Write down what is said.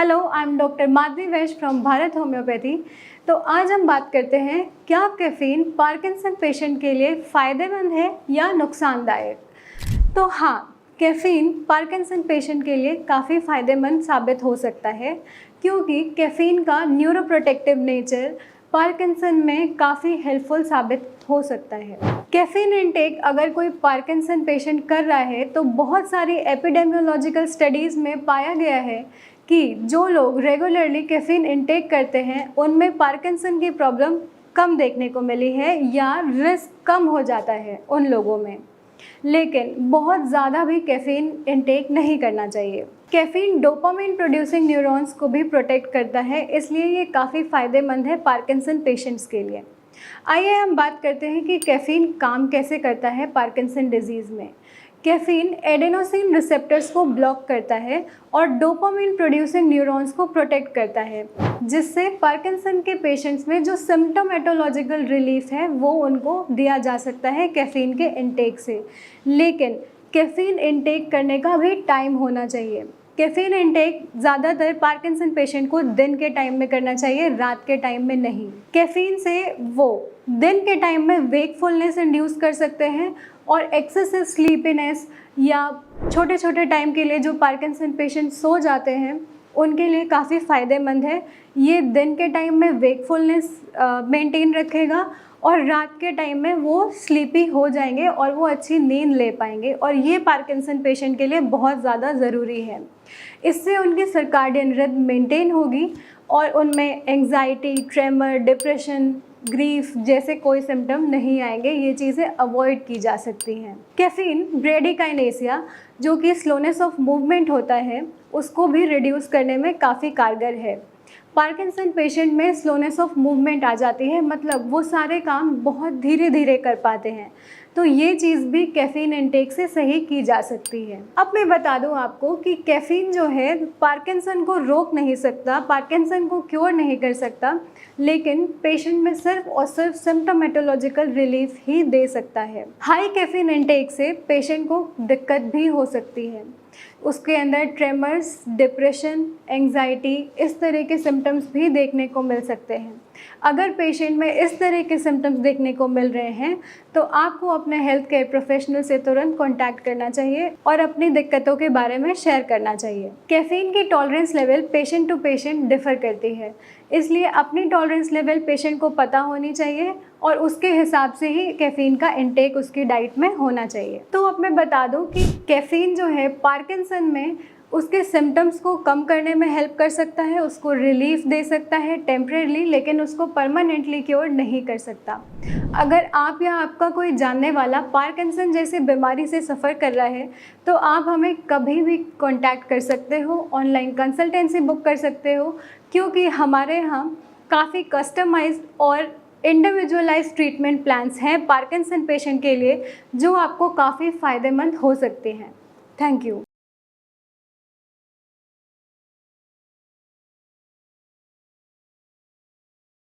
Hello, I am doctor Madhavi Vaish from Bharat homeopathy. तो आज हम बात करते हैं, क्या कैफ़ीन पार्किंसन पेशेंट के लिए फ़ायदेमंद है या नुकसानदायक। तो हाँ, कैफ़ीन पार्किंसन पेशेंट के लिए काफ़ी फ़ायदेमंद साबित हो सकता है, क्योंकि कैफ़ीन का न्यूरोप्रोटेक्टिव नेचर पार्किंसन में काफ़ी हेल्पफुल साबित हो सकता है। कैफ़ीन इनटेक अगर कोई पार्किंसन पेशेंट कर रहा है तो बहुत सारी एपिडेमियोलॉजिकल स्टडीज़ में पाया गया है कि जो लोग रेगुलरली कैफ़ीन इनटेक करते हैं उनमें पार्किंसन की प्रॉब्लम कम देखने को मिली है या रिस्क कम हो जाता है उन लोगों में। लेकिन बहुत ज़्यादा भी कैफ़ीन इनटेक नहीं करना चाहिए। कैफ़ीन डोपामाइन प्रोड्यूसिंग न्यूरॉन्स को भी प्रोटेक्ट करता है, इसलिए ये काफ़ी फ़ायदेमंद है पार्किंसन पेशेंट्स के लिए। आइए हम बात करते हैं कि कैफ़ीन काम कैसे करता है पार्किंसन डिजीज़ में। कैफ़ीन एडेनोसिन रिसेप्टर्स को ब्लॉक करता है और डोपामाइन प्रोड्यूसिंग न्यूरॉन्स को प्रोटेक्ट करता है, जिससे पार्किंसन के पेशेंट्स में जो सिम्प्टोमेटोलॉजिकल रिलीफ है वो उनको दिया जा सकता है कैफ़ीन के इंटेक से। लेकिन कैफ़ीन इंटेक करने का भी टाइम होना चाहिए। कैफ़ीन इंटेक ज़्यादातर पार्किंसन पेशेंट को दिन के टाइम में करना चाहिए, रात के टाइम में नहीं। कैफ़ीन से वो दिन के टाइम में वेकफुलनेस इंड्यूस कर सकते हैं और एक्सेसिव स्लीपीनेस या छोटे छोटे टाइम के लिए जो पार्किंसन पेशेंट सो जाते हैं उनके लिए काफ़ी फ़ायदेमंद है। ये दिन के टाइम में वेकफुलनेस मेंटेन रखेगा और रात के टाइम में वो स्लीपी हो जाएंगे और वो अच्छी नींद ले पाएंगे, और ये पार्किंसन पेशेंट के लिए बहुत ज़्यादा ज़रूरी है। इससे उनकी सर्काडियन रिदम मेंटेन होगी और उनमें एंग्जाइटी, ट्रेमर, डिप्रेशन, ग्रीफ जैसे कोई सिम्टम नहीं आएंगे। ये चीज़ें अवॉइड की जा सकती हैं। कैफ़ीन ब्रेडिकाइनेसिया, जो कि स्लोनेस ऑफ मूवमेंट होता है, उसको भी रिड्यूस करने में काफ़ी कारगर है। पार्किंसन पेशेंट में स्लोनेस ऑफ मूवमेंट आ जाती है, मतलब वो सारे काम बहुत धीरे धीरे कर पाते हैं, तो ये चीज़ भी कैफ़ीन इंटेक से सही की जा सकती है। अब मैं बता दूं आपको कि कैफ़ीन जो है पार्किंसन को रोक नहीं सकता, पार्किंसन को क्योर नहीं कर सकता, लेकिन पेशेंट में सिर्फ और सिर्फ सिम्प्टोमेटोलॉजिकल रिलीफ ही दे सकता है। हाई कैफ़ीन इंटेक से पेशेंट को दिक्कत भी हो सकती है। उसके अंदर ट्रेमर्स, डिप्रेशन, एंग्जाइटी, इस तरह के सिम्टम्स भी देखने को मिल सकते हैं। अगर पेशेंट में इस तरह के सिम्टम्स देखने को मिल रहे हैं तो आपको अपने हेल्थ केयर प्रोफेशनल से तुरंत कांटेक्ट करना चाहिए और अपनी दिक्कतों के बारे में शेयर करना चाहिए। कैफ़ीन की tolerance level patient to patient differ करती है, इसलिए अपनी टॉलरेंस लेवल पेशेंट को पता होनी चाहिए और उसके हिसाब से ही कैफ़ीन का इंटेक उसकी डाइट में होना चाहिए। तो अब मैं बता दूं कि कैफ़ीन जो है पार्किंसन में उसके सिम्टम्स को कम करने में हेल्प कर सकता है, उसको रिलीफ दे सकता है टेम्परेरली, लेकिन उसको परमानेंटली क्योर नहीं कर सकता। अगर आप या आपका कोई जानने वाला पार्किंसन जैसी बीमारी से सफ़र कर रहा है तो आप हमें कभी भी कांटेक्ट कर सकते हो, ऑनलाइन कंसल्टेंसी बुक कर सकते हो, क्योंकि हमारे यहाँ काफ़ी कस्टमाइज्ड और इंडिविजुअलाइज ट्रीटमेंट प्लान्स हैं पार्किंसन पेशेंट के लिए, जो आपको काफ़ी फ़ायदेमंद हो सकते हैं। Thank you.